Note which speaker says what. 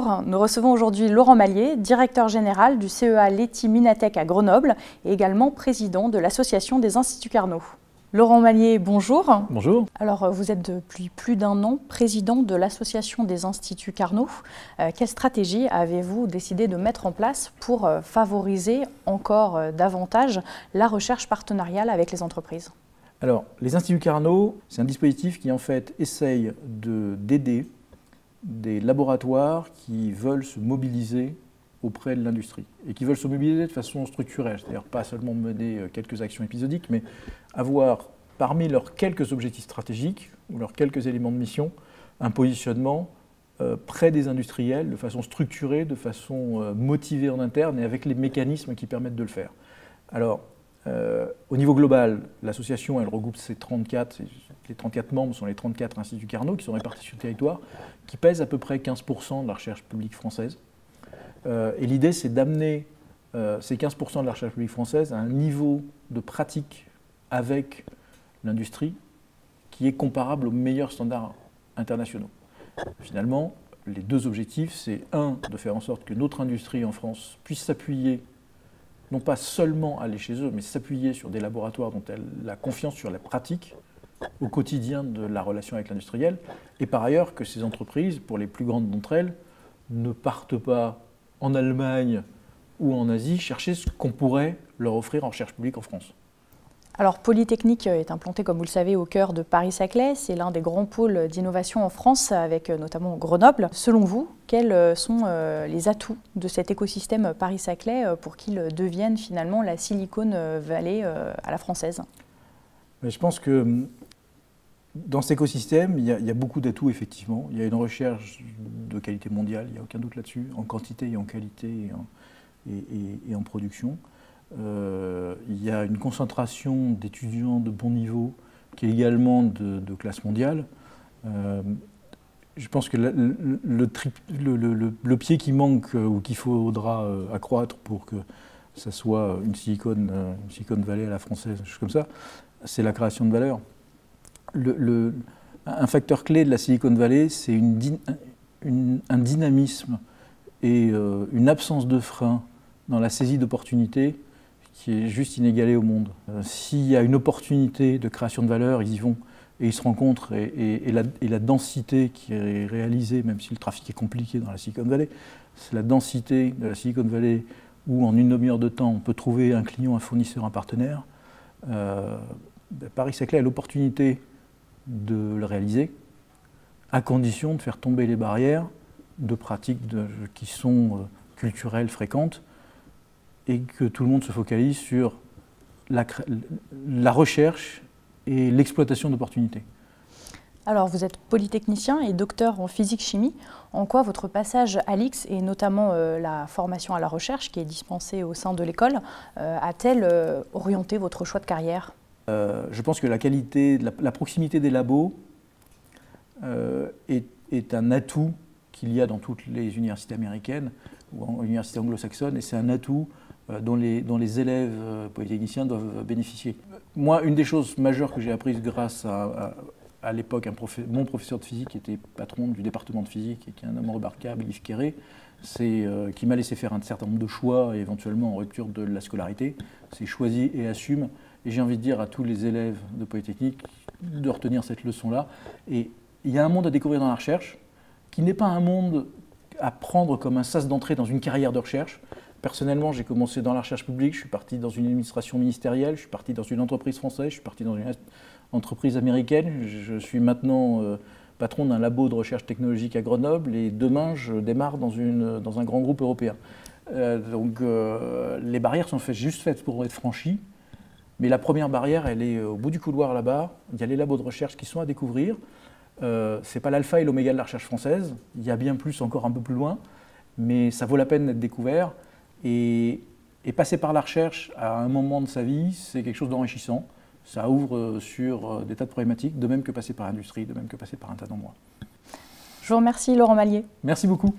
Speaker 1: Bonjour, nous recevons aujourd'hui Laurent Mallier, directeur général du CEA Leti Minatech à Grenoble et également président de l'Association des Instituts Carnot. Laurent Mallier, bonjour.
Speaker 2: Bonjour.
Speaker 1: Alors, vous êtes depuis plus d'un an président de l'Association des Instituts Carnot. Quelle stratégie avez-vous décidé de mettre en place pour favoriser encore davantage la recherche partenariale avec les entreprises?
Speaker 2: Alors, les Instituts Carnot, c'est un dispositif qui en fait essaye d'aider des laboratoires qui veulent se mobiliser auprès de l'industrie et qui veulent se mobiliser de façon structurelle, c'est-à-dire pas seulement mener quelques actions épisodiques, mais avoir parmi leurs quelques objectifs stratégiques ou leurs quelques éléments de mission un positionnement près des industriels de façon structurée, de façon motivée en interne et avec les mécanismes qui permettent de le faire. Alors, au niveau global, l'association elle regroupe les 34 membres sont les 34 instituts Carnot qui sont répartis sur le territoire, qui pèsent à peu près 15% de la recherche publique française. Et l'idée c'est d'amener ces 15% de la recherche publique française à un niveau de pratique avec l'industrie qui est comparable aux meilleurs standards internationaux. Finalement, les deux objectifs, c'est de faire en sorte que notre industrie en France puisse s'appuyer non pas seulement aller chez eux, mais s'appuyer sur des laboratoires dont elle a confiance sur la pratique au quotidien de la relation avec l'industriel, et par ailleurs que ces entreprises, pour les plus grandes d'entre elles, ne partent pas en Allemagne ou en Asie chercher ce qu'on pourrait leur offrir en recherche publique en France.
Speaker 1: Alors, Polytechnique est implanté, comme vous le savez, au cœur de Paris-Saclay. C'est l'un des grands pôles d'innovation en France, avec notamment Grenoble. Selon vous, quels sont les atouts de cet écosystème Paris-Saclay pour qu'il devienne finalement la Silicon Valley à la française?
Speaker 2: Mais je pense que dans cet écosystème, il y a beaucoup d'atouts, effectivement. Il y a une recherche de qualité mondiale, il n'y a aucun doute là-dessus, en quantité et en qualité et en production. Il y a une concentration d'étudiants de bon niveau qui est également de classe mondiale. Je pense que le pied qui manque ou qu'il faudra accroître pour que ça soit une Silicon Valley à la française, quelque chose comme ça, c'est la création de valeur. Un facteur clé de la Silicon Valley, c'est un dynamisme et une absence de frein dans la saisie d'opportunités qui est juste inégalée au monde. S'il y a une opportunité de création de valeur, ils y vont et ils se rencontrent. Et la densité qui est réalisée, même si le trafic est compliqué dans la Silicon Valley, c'est la densité de la Silicon Valley où en une demi-heure de temps, on peut trouver un client, un fournisseur, un partenaire. Paris-Saclay a l'opportunité de le réaliser, à condition de faire tomber les barrières de pratiques qui sont culturelles fréquentes et que tout le monde se focalise sur la recherche et l'exploitation d'opportunités.
Speaker 1: Alors, vous êtes polytechnicien et docteur en physique-chimie. En quoi votre passage à l'IX et notamment la formation à la recherche qui est dispensée au sein de l'école a-t-elle orienté votre choix de carrière?
Speaker 2: Je pense que la qualité, la proximité des labos est un atout qu'il y a dans toutes les universités américaines ou en universités anglo-saxonnes, et c'est un atout dont les élèves polytechniciens doivent bénéficier. Moi, une des choses majeures que j'ai apprises grâce à l'époque, mon professeur de physique qui était patron du département de physique et qui est un homme remarquable, Yves Quéré, c'est qui m'a laissé faire un certain nombre de choix, et éventuellement en rupture de la scolarité. C'est choisis et assume. Et j'ai envie de dire à tous les élèves de Polytechnique de retenir cette leçon-là. Et il y a un monde à découvrir dans la recherche qui n'est pas un monde à prendre comme un sas d'entrée dans une carrière de recherche. Personnellement, j'ai commencé dans la recherche publique, je suis parti dans une administration ministérielle, je suis parti dans une entreprise française, je suis parti dans une entreprise américaine. Je suis maintenant patron d'un labo de recherche technologique à Grenoble et demain, je démarre dans un grand groupe européen. Les barrières sont juste faites pour être franchies. Mais la première barrière, elle est au bout du couloir là-bas. Il y a les labos de recherche qui sont à découvrir. Ce n'est pas l'alpha et l'oméga de la recherche française. Il y a bien plus, encore un peu plus loin. Mais ça vaut la peine d'être découvert. Et passer par la recherche à un moment de sa vie, c'est quelque chose d'enrichissant. Ça ouvre sur des tas de problématiques, de même que passer par l'industrie, de même que passer par un tas d'endroits.
Speaker 1: Je vous remercie, Laurent Mallier.
Speaker 2: Merci beaucoup.